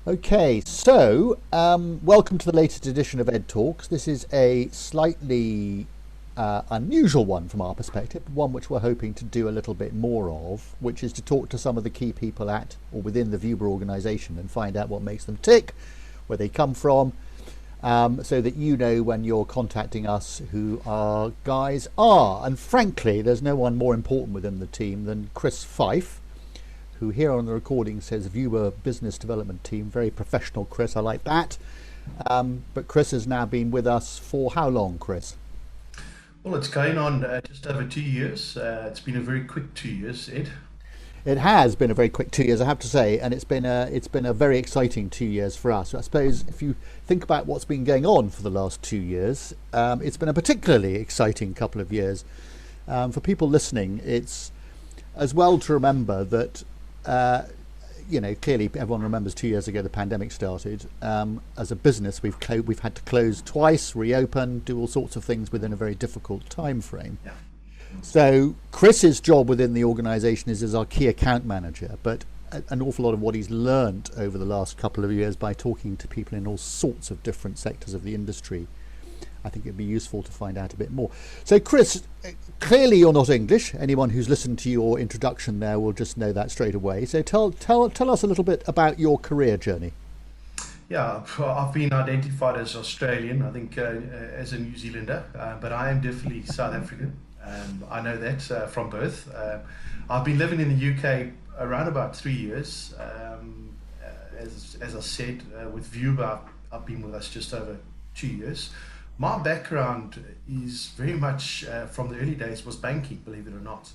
Okay, so welcome to the latest edition of EdTalks. This is a slightly unusual one from our perspective, one which we're hoping to do a little bit more of, which is to talk to some of the key people at or within the Viewber organisation and find out what makes them tick, where they come from, so that you know when you're contacting us who our guys are. And frankly, there's no one more important within the team than Chris Fife, who here on the recording says Viewer Business Development Team. Very professional, Chris. I like that. But Chris has now been with us for how long, Chris? Well, it's going on just over 2 years. It's been a very quick 2 years, Ed. It has been a very quick 2 years, I have to say, and it's been a very exciting 2 years for us. I suppose if you think about what's been going on for the last 2 years, it's been a particularly exciting couple of years. For people listening, it's as well to remember that clearly everyone remembers 2 years ago the pandemic started. As a business, we've had to close twice, reopen, do all sorts of things within a very difficult time frame. Yeah. So Chris's job within the organisation is as our key account manager, but an awful lot of what he's learnt over the last couple of years by talking to people in all sorts of different sectors of the industry, I think it'd be useful to find out a bit more. So Chris, clearly you're not English. Anyone who's listened to your introduction there will just know that straight away. So tell us a little bit about your career journey. Yeah, I've been identified as Australian, I think, as a New Zealander, but I am definitely South African. I know that from birth. I've been living in the UK around about 3 years. As I said, with Viewber, I've been with us just over 2 years. My background is very much from the early days was banking, believe it or not.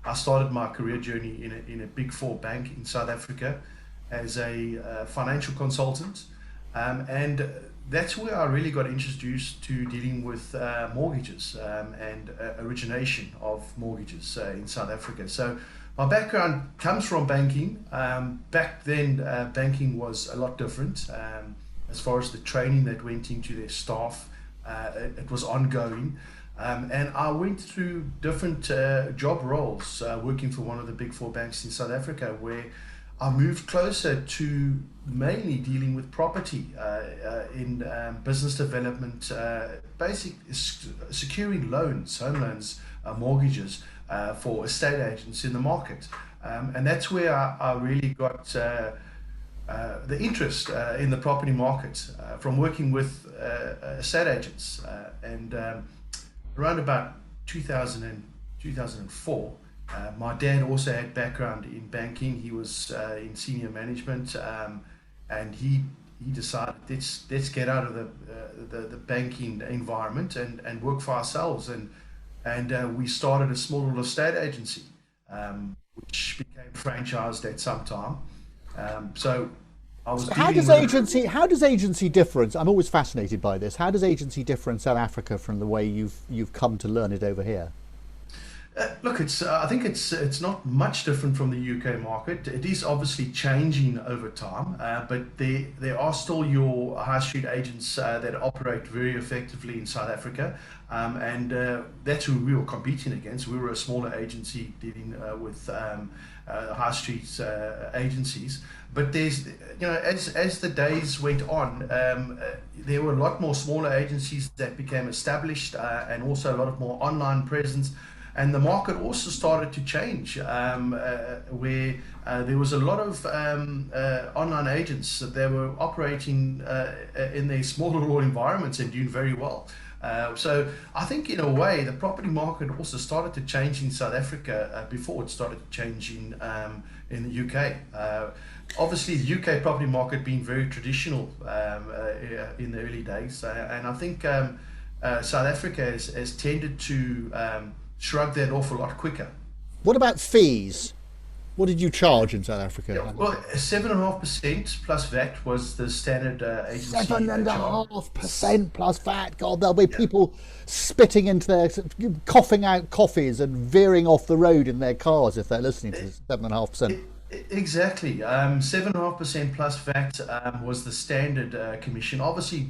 I started my career journey in a big four bank in South Africa as a financial consultant. And that's where I really got introduced to dealing with mortgages and origination of mortgages in South Africa. So my background comes from banking. Back then, banking was a lot different as far as the training that went into their staff. It was ongoing. And I went through different job roles working for one of the big four banks in South Africa, where I moved closer to mainly dealing with property in business development, securing loans, home loans, mortgages for estate agents in the market. And that's where I really got the interest in the property market from working with estate agents. And around about 2004, my dad also had background in banking. He was in senior management, and he decided let's get out of the banking environment and work for ourselves. And we started a small little estate agency, which became franchised at some time. So I was How dealing does with agency difference? I'm always fascinated by this. How does agency differ in South Africa from the way you've come to learn it over here? Look, it's. I think it's not much different from the UK market. It is obviously changing over time, but there are still your high street agents that operate very effectively in South Africa, and that's who we were competing against. We were a smaller agency dealing with high street agencies. But as the days went on, there were a lot more smaller agencies that became established, and also a lot of more online presence. And the market also started to change, where there was a lot of online agents that were operating in their smaller rural environments and doing very well. So I think in a way the property market also started to change in South Africa before it started to change in the UK. Obviously, the UK property market being very traditional in the early days, and I think South Africa has tended to shrug that off a lot quicker. What about fees? What did you charge in South Yeah, Africa? well, 7.5% plus VAT was the standard agency Seven and a charge. half percent plus VAT. God, there'll be Yeah. people spitting into their, coughing out coffees and veering off the road in their cars if they're listening to 7.5%. Exactly. 7.5% plus VAT was the standard commission. Obviously,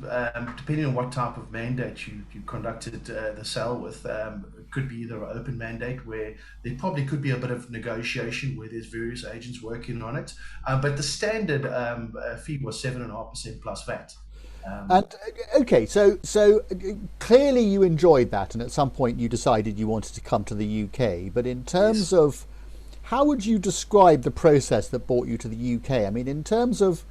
depending on what type of mandate you conducted the sale with, could be either an open mandate where there probably could be a bit of negotiation where there's various agents working on it. But the standard fee was 7.5% plus VAT. Um, And okay, clearly you enjoyed that, and at some point you decided you wanted to come to the UK. But in terms yes. of how would you describe the process that brought you to the UK? I mean, in terms of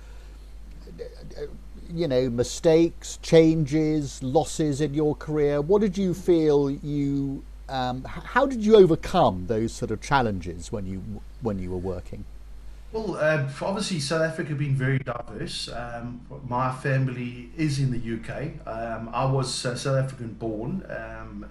mistakes, changes, losses in your career, what did you feel you how did you overcome those sort of challenges when you were working? Well, obviously, South Africa being very diverse. My family is in the UK. I was South African born,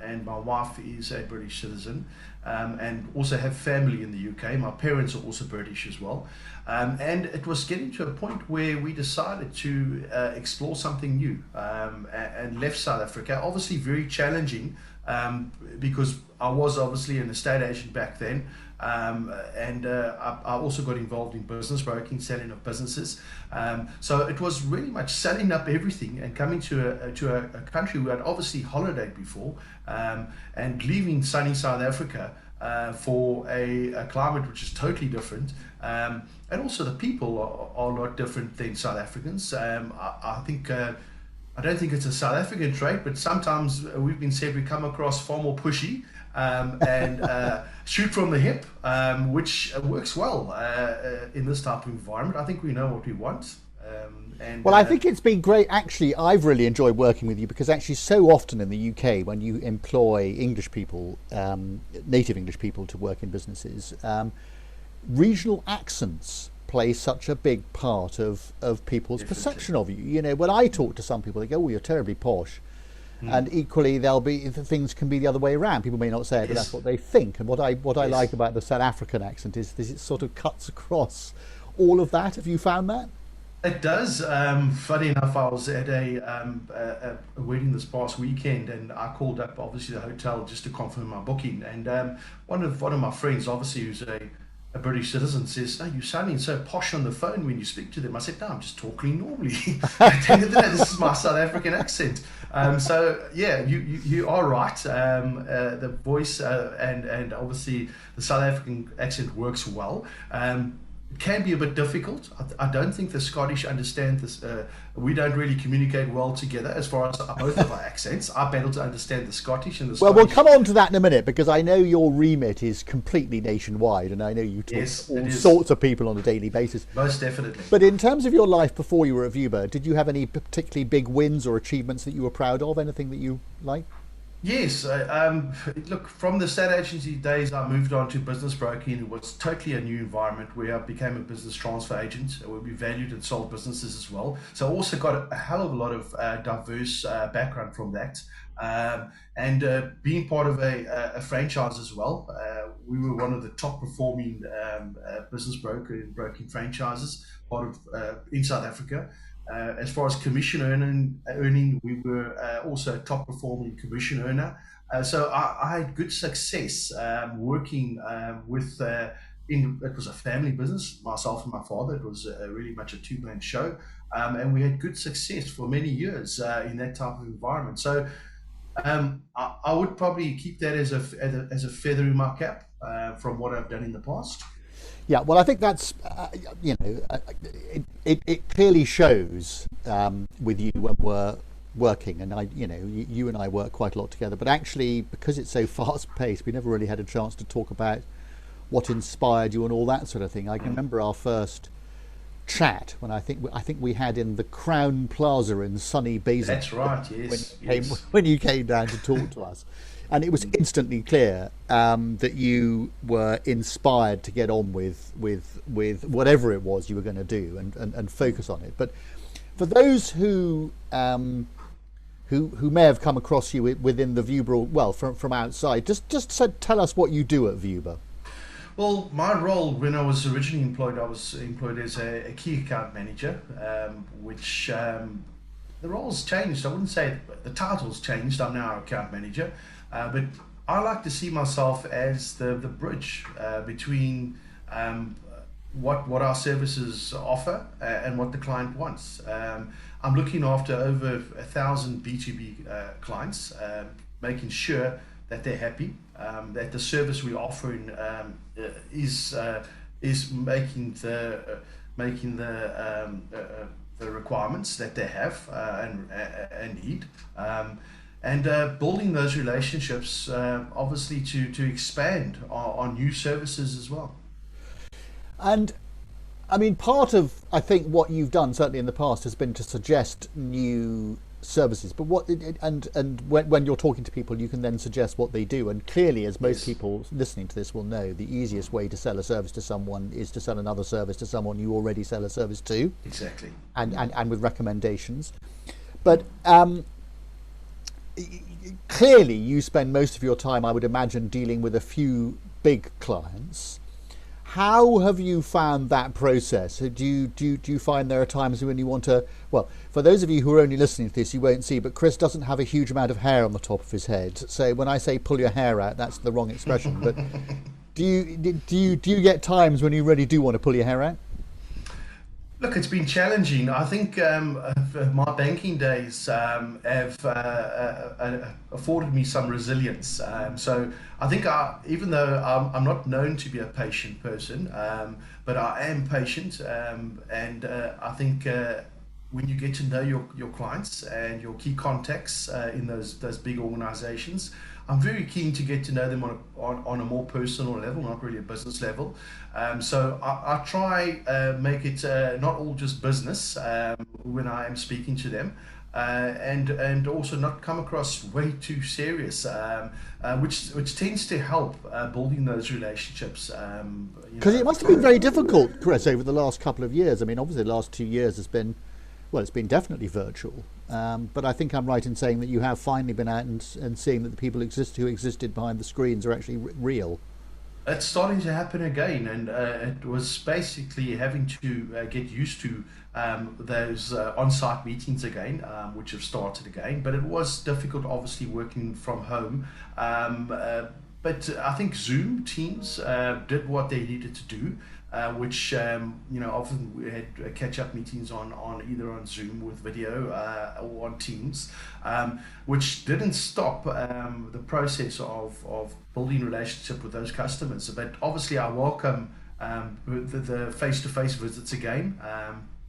and my wife is a British citizen, and also have family in the UK. My parents are also British as well. And it was getting to a point where we decided to explore something new, and left South Africa. Obviously, very challenging, because I was obviously an estate agent back then. And I also got involved in business broking, selling of businesses. So it was really much selling up everything and coming to a country where I'd obviously holidayed before, and leaving sunny South Africa for a climate which is totally different. And also the people are a lot different than South Africans. I think I don't think it's a South African trait, but sometimes we've been said we come across far more pushy, and shoot from the hip, which works well in this type of environment. I think we know what we want. And Well, I think it's been great. Actually, I've really enjoyed working with you because actually, so often in the UK, when you employ English people, native English people, to work in businesses, regional accents play such a big part of people's definitely. perception of you. When I talk to some people, they go, "Oh, you're terribly posh." And equally, things can be the other way around. People may not say it, but that's Yes, what they think. And what I like yes. about the South African accent is it sort of cuts across all of that. Have you found that? It does. Funny enough, I was at a wedding this past weekend, and I called up obviously the hotel just to confirm my booking. And one of my friends, obviously who's a British citizen, says, "No, you're sounding so posh on the phone when you speak to them." I said, "No, I'm just talking normally." At the end of the day, this is my South African accent. So yeah, you are right. The voice, and obviously the South African accent works well. It can be a bit difficult. I don't think the Scottish understand this. We don't really communicate well together as far as both of our accents. I'm able to understand the Scottish and the Well, we'll Scottish. come on to that in a minute because I know your remit is completely nationwide, and I know you talk to Yes, it all is. sorts of people on a daily basis. Most definitely. But in terms of your life before you were at Viewber, did you have any particularly big wins or achievements that you were proud of? Anything that you like? Yes, look, from the state agency days, I moved on to business broking. It was totally a new environment where I became a business transfer agent, where we valued and sold businesses as well. So I also got a hell of a lot of diverse background from that. And being part of a franchise as well, we were one of the top performing business broking franchises, part of in South Africa. As far as commission earning, we were also a top performing commission earner. So I had good success working with. It was a family business, myself and my father. It was really much a two-man show, and we had good success for many years in that type of environment. So I would probably keep that as a feather in my cap from what I've done in the past. Yeah, well, I think that's it clearly shows with you when we're working, and you and I work quite a lot together. But actually, because it's so fast paced, we never really had a chance to talk about what inspired you and all that sort of thing. I can remember our first chat when I think we had in the Crown Plaza in sunny Basingstoke That's right. when Yes, you came yes. when you came down to talk to us, and it was instantly clear that you were inspired to get on with whatever it was you were going to do and focus on it. But for those who may have come across you within the Viewber, well, from outside, just tell us what you do at Viewber. Well, my role when I was originally employed, I was employed as a key account manager, which the role's changed. I wouldn't say the title's changed. I'm now account manager, but I like to see myself as the bridge between what our services offer and what the client wants. I'm looking after over 1,000 B2B clients, making sure that they're happy, that the service we're offering is making the requirements that they have and need. And building those relationships, obviously, to expand on new services as well. And I mean, part of I think what you've done certainly in the past has been to suggest new services. But when you're talking to people, you can then suggest what they do. And clearly, as most Yes, people listening to this will know, the easiest way to sell a service to someone is to sell another service to someone you already sell a service to, exactly. and with recommendations. But clearly, you spend most of your time, I would imagine, dealing with a few big clients. How have you found that process? Do you find there are times when you want to? Well, for those of you who are only listening to this, you won't see, but Chris doesn't have a huge amount of hair on the top of his head. So when I say pull your hair out, that's the wrong expression. But do you get times when you really do want to pull your hair out? Look, it's been challenging. I think my banking days have afforded me some resilience. So I think even though I'm not known to be a patient person, but I am patient, and I think when you get to know your clients and your key contacts in those big organizations, I'm very keen to get to know them on a more personal level, not really a business level. So I try make it not all just business when I am speaking to them, and also not come across way too serious, which tends to help building those relationships. Because it must have been very difficult, Chris, over the last couple of years. I mean, obviously, the last 2 years has been, well, it's been definitely virtual. But I think I'm right in saying that you have finally been out and seeing that the people who existed behind the screens are actually real. It's starting to happen again, and it was basically having to get used to those on-site meetings again, which have started again. But it was difficult, obviously, working from home. But I think Zoom Teams did what they needed to do, which often we had catch-up meetings on either on Zoom with video or on Teams, which didn't stop the process of building relationship with those customers. But obviously, I welcome the face-to-face visits again,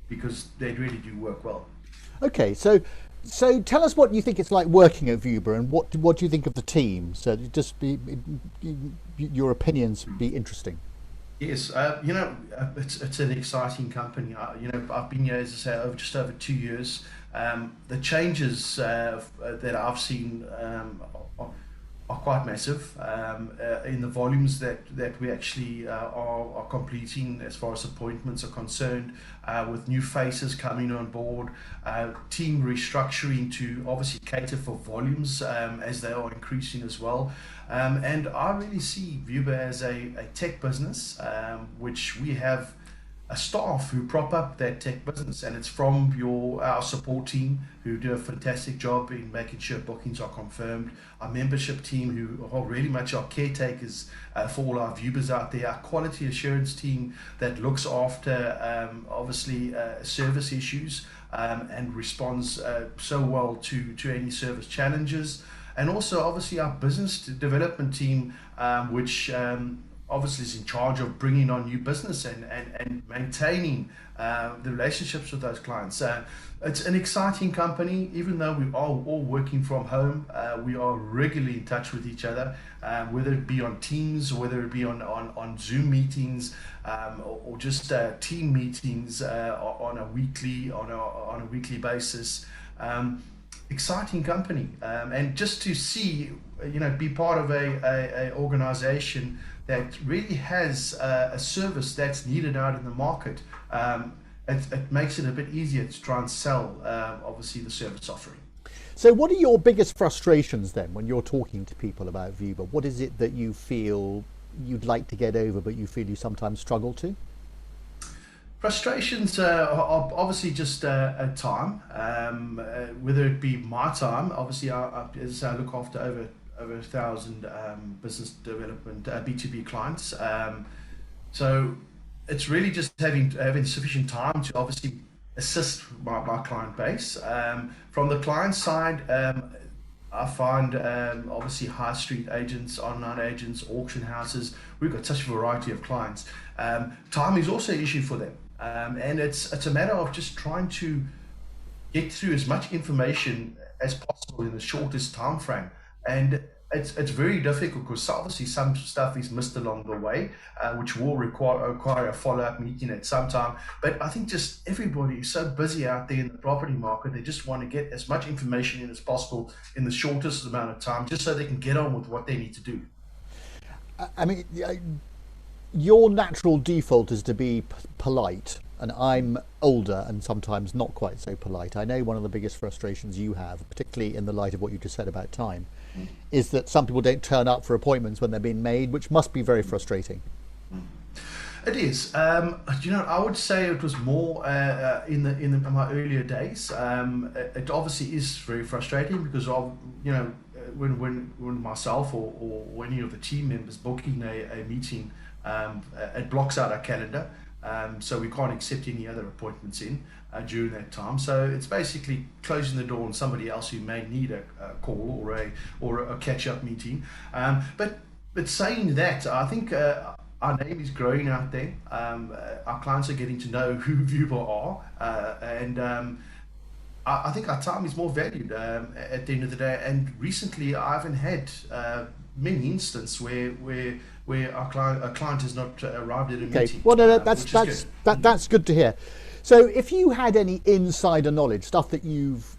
because they really do work well. Okay, so tell us what you think it's like working at Viewber, and what do you think of the team? So just your opinions would be interesting. Yes, it's an exciting company. I've been here, as I say, just over 2 years. The changes that I've seen are quite massive in the volumes that we actually are completing as far as appointments are concerned, with new faces coming on board, team restructuring to obviously cater for volumes as they are increasing as well. And I really see Viewber as a tech business, which we have a staff who prop up that tech business, and it's from our support team who do a fantastic job in making sure bookings are confirmed, our membership team who are really much our caretakers for all our viewers out there, our quality assurance team that looks after obviously service issues, and responds so well to any service challenges, and also obviously our business development team, which obviously is in charge of bringing on new business and maintaining the relationships with those clients. It's an exciting company, even though we are all working from home. We are regularly in touch with each other, whether it be on Teams, whether it be on Zoom meetings, or just team meetings on a weekly basis. Exciting company, and just to see, be part of a organization that really has a service that's needed out in the market. It makes it a bit easier to try and sell, obviously, the service offering. So what are your biggest frustrations then when you're talking to people about Viewber? What is it that you feel you'd like to get over, but you feel you sometimes struggle to? Frustrations are obviously just time, whether it be my time. Obviously, as I say, I look after over 1,000 business development B2B clients. So it's really just having sufficient time to obviously assist my client base. From the client side, I find obviously high street agents, online agents, auction houses, we've got such a variety of clients. Time is also an issue for them. And it's a matter of just trying to get through as much information as possible in the shortest time frame. And it's very difficult because obviously some stuff is missed along the way, which will require a follow-up meeting at some time. But I think just everybody is so busy out there in the property market, they just want to get as much information in as possible in the shortest amount of time, just so they can get on with what they need to do. I mean, your natural default is to be polite, and I'm older and sometimes not quite so polite. I know one of the biggest frustrations you have, particularly in the light of what you just said about time, is that some people don't turn up for appointments when they're being made, which must be very frustrating. It is. I would say it was more in my earlier days. It obviously is very frustrating because of when myself or any of the team members booking a meeting, it blocks out our calendar, so we can't accept any other appointments in during that time. So it's basically closing the door on somebody else who may need a call or a catch up meeting. But saying that, I think. Our name is growing out there. Our clients are getting to know who Viewber are, and I think our time is more valued at the end of the day. And recently, I haven't had many instances where a client has not arrived at a Okay, meeting, well, no, which is good. that's good to hear. So, if you had any insider knowledge, stuff that you've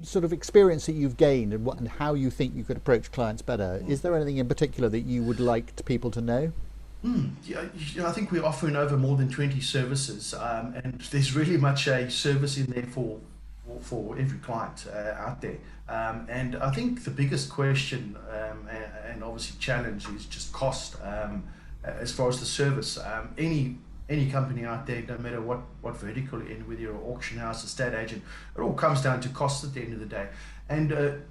sort of experience that you've gained, and how you think you could approach clients better, is there anything in particular that you would like people to know? Yeah, I think we're offering over more than 20 services, and there's really much a service in there for every client out there. And I think the biggest question and obviously challenge is just cost as far as the service. Any company out there, no matter what vertical you're in, whether you're an auction house, estate agent, it all comes down to cost at the end of the day. And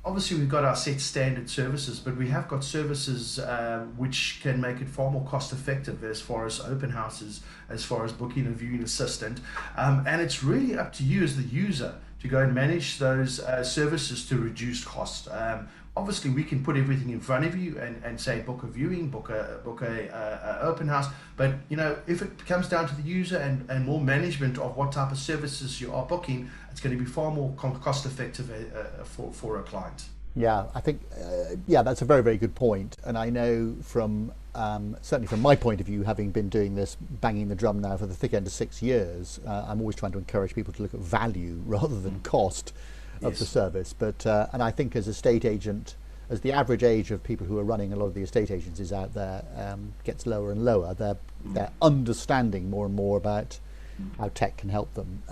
obviously we've got our set standard services, but we have got services which can make it far more cost effective as far as open houses, as far as booking a viewing assistant. And it's really up to you as the user to go and manage those services to reduce cost. Obviously, we can put everything in front of you and say book a viewing, book a open house. But if it comes down to the user and more management of what type of services you are booking, it's going to be far more cost effective for a client. Yeah, I think, yeah, that's a very, very good point. And I know from, certainly from my point of view, having been doing this, banging the drum now for the thick end of 6 years, I'm always trying to encourage people to look at value rather than cost of the Yes. service. But, and I think as a estate agent, as the average age of people who are running a lot of the estate agencies out there gets lower and lower, they're understanding more and more about how tech can help them.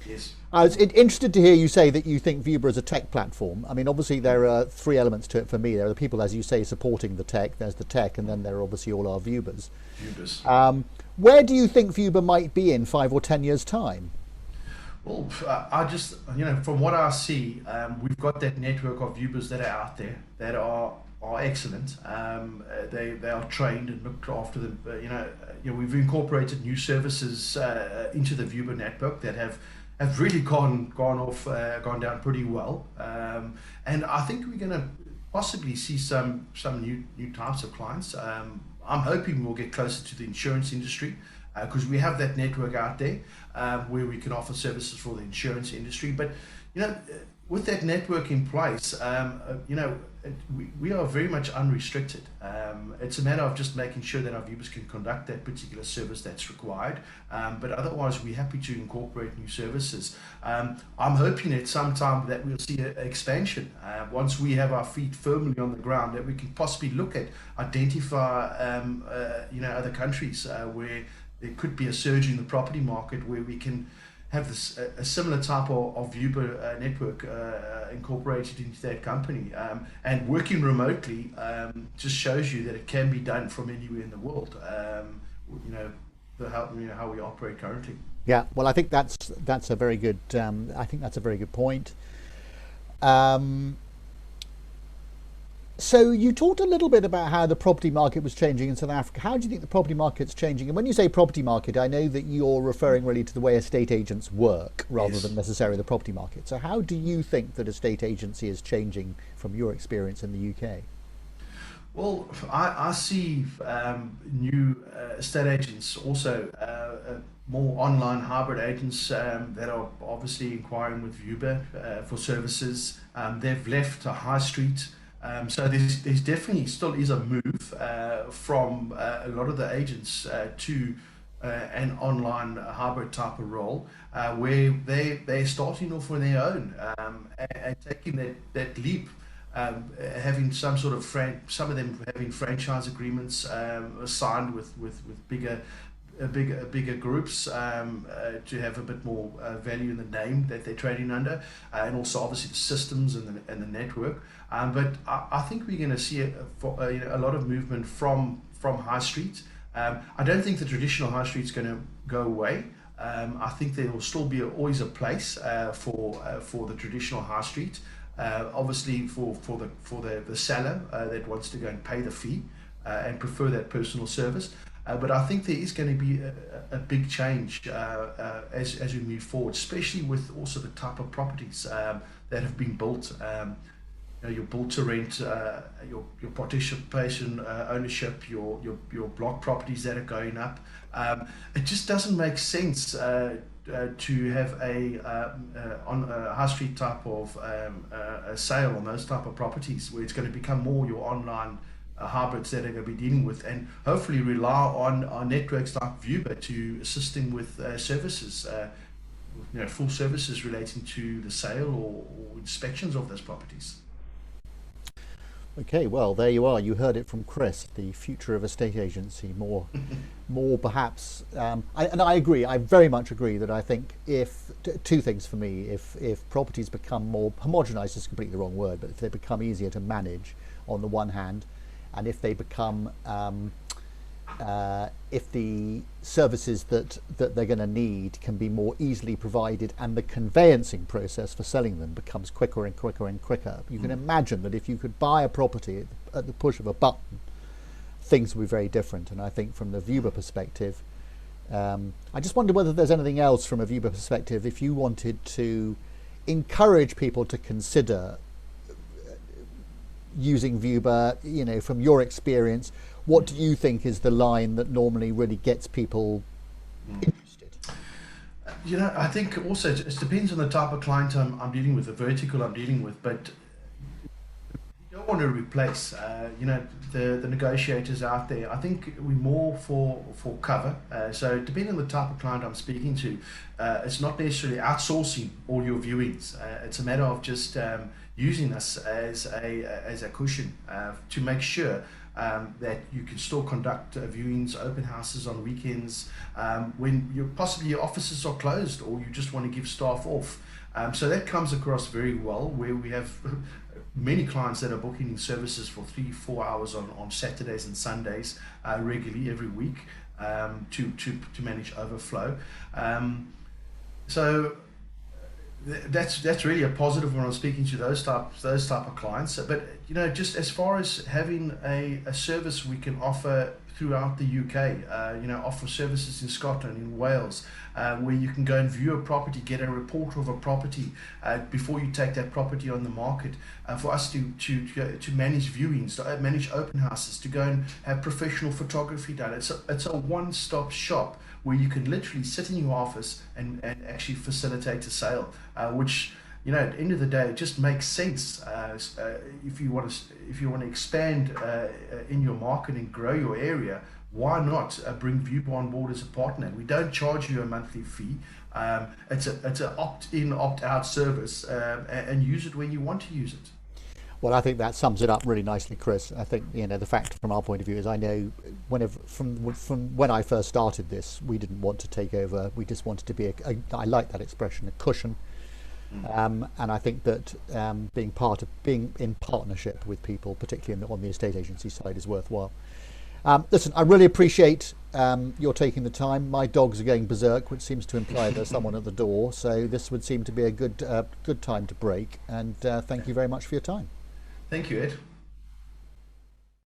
Yes. I was interested to hear you say that you think Viewber is a tech platform. I mean, obviously there are three elements to it for me. There are the people, as you say, supporting the tech. There's the tech, and then there are obviously all our viewers. Viewers. Where do you think Viewber might be in 5 or 10 years' time? Well, I just, from what I see, we've got that network of viewers that are out there that are excellent. They are trained and looked after them. We've incorporated new services into the Viewber network that have really gone down pretty well. And I think we're going to possibly see some new types of clients. I'm hoping we'll get closer to the insurance industry because we have that network out there where we can offer services for the insurance industry. But with that network in place, we are very much unrestricted. It's a matter of just making sure that our viewers can conduct that particular service that's required. But otherwise, we're happy to incorporate new services. I'm hoping at some time that we'll see an expansion once we have our feet firmly on the ground, that we can possibly look at identify other countries where there could be a surge in the property market where we can have this a similar type of Viewber network incorporated into that company, and working remotely just shows you that it can be done from anywhere in the world. How we operate currently. Yeah, well, I think that's a very good. I think that's a very good point. So you talked a little bit about how the property market was changing in South Africa. How do you think the property market's changing? And when you say property market, I know that you're referring really to the way estate agents work rather than Yes. necessarily the property market. So how do you think that estate agency is changing from your experience in the UK? Well, I see new estate agents also more online hybrid agents that are obviously inquiring with Viewber for services. They've left a high street. So there's definitely still is a move from a lot of the agents to an online hybrid type of role where they're starting off on their own and taking that leap, having some sort of some of them having franchise agreements signed with bigger groups to have a bit more value in the name that they're trading under, and also obviously the systems and the network. But I think we're going to see a lot of movement from high street. I don't think the traditional high street's going to go away. I think there will still be always a place for the traditional high street. Obviously, for the seller that wants to go and pay the fee and prefer that personal service. But I think there is going to be a big change as we move forward, especially with also the type of properties that have been built. Your build to rent, your participation ownership, your block properties that are going up. It just doesn't make sense to have on a high street type of a sale on those type of properties where it's going to become more your online hybrids that are going to be dealing with, and hopefully rely on networks like Viewber to assisting with services, full services relating to the sale or inspections of those properties. Okay, well, there you are. You heard it from Chris. The future of estate agency, more perhaps. And I agree. I very much agree that I think if two things for me: if properties become more homogenized is completely the wrong word, but if they become easier to manage, on the one hand, and if they become if the services that they're going to need can be more easily provided and the conveyancing process for selling them becomes quicker and quicker and quicker, you can imagine that if you could buy a property at the push of a button, things would be very different. And I think from the Viewber perspective, I just wonder whether there's anything else from a Viewber perspective, if you wanted to encourage people to consider using Viewber, from your experience, what do you think is the line that normally really gets people interested? I think also it depends on the type of client I'm dealing with, the vertical I'm dealing with, but you don't want to replace, the negotiators out there. I think we're more for cover. So depending on the type of client I'm speaking to, it's not necessarily outsourcing all your viewings. It's a matter of just using us as a cushion to make sure that you can still conduct viewings, open houses on weekends when possibly your offices are closed or you just want to give staff off. So that comes across very well, where we have many clients that are booking services for 3-4 hours on Saturdays and Sundays regularly every week to manage overflow. So that's really a positive when I'm speaking to those type of clients. But just as far as having a service we can offer throughout the UK, offer services in Scotland, in Wales, where you can go and view a property, get a report of a property before you take that property on the market, for us to manage viewings, to manage open houses, to go and have professional photography done. It's a one-stop shop where you can literally sit in your office and actually facilitate a sale, which at the end of the day, it just makes sense. If you want to expand in your market and grow your area, why not bring Viewber on board as a partner? We don't charge you a monthly fee. It's an opt-in, opt-out service, and use it when you want to use it. Well, I think that sums it up really nicely, Chris. I think the fact from our point of view is, I know from when I first started this, we didn't want to take over. We just wanted to be I like that expression, a cushion. And I think that being in partnership with people, particularly on the estate agency side, is worthwhile. Listen, I really appreciate your taking the time. My dogs are going berserk, which seems to imply there's someone at the door. So this would seem to be a good time to break. And thank you very much for your time. Thank you, Ed.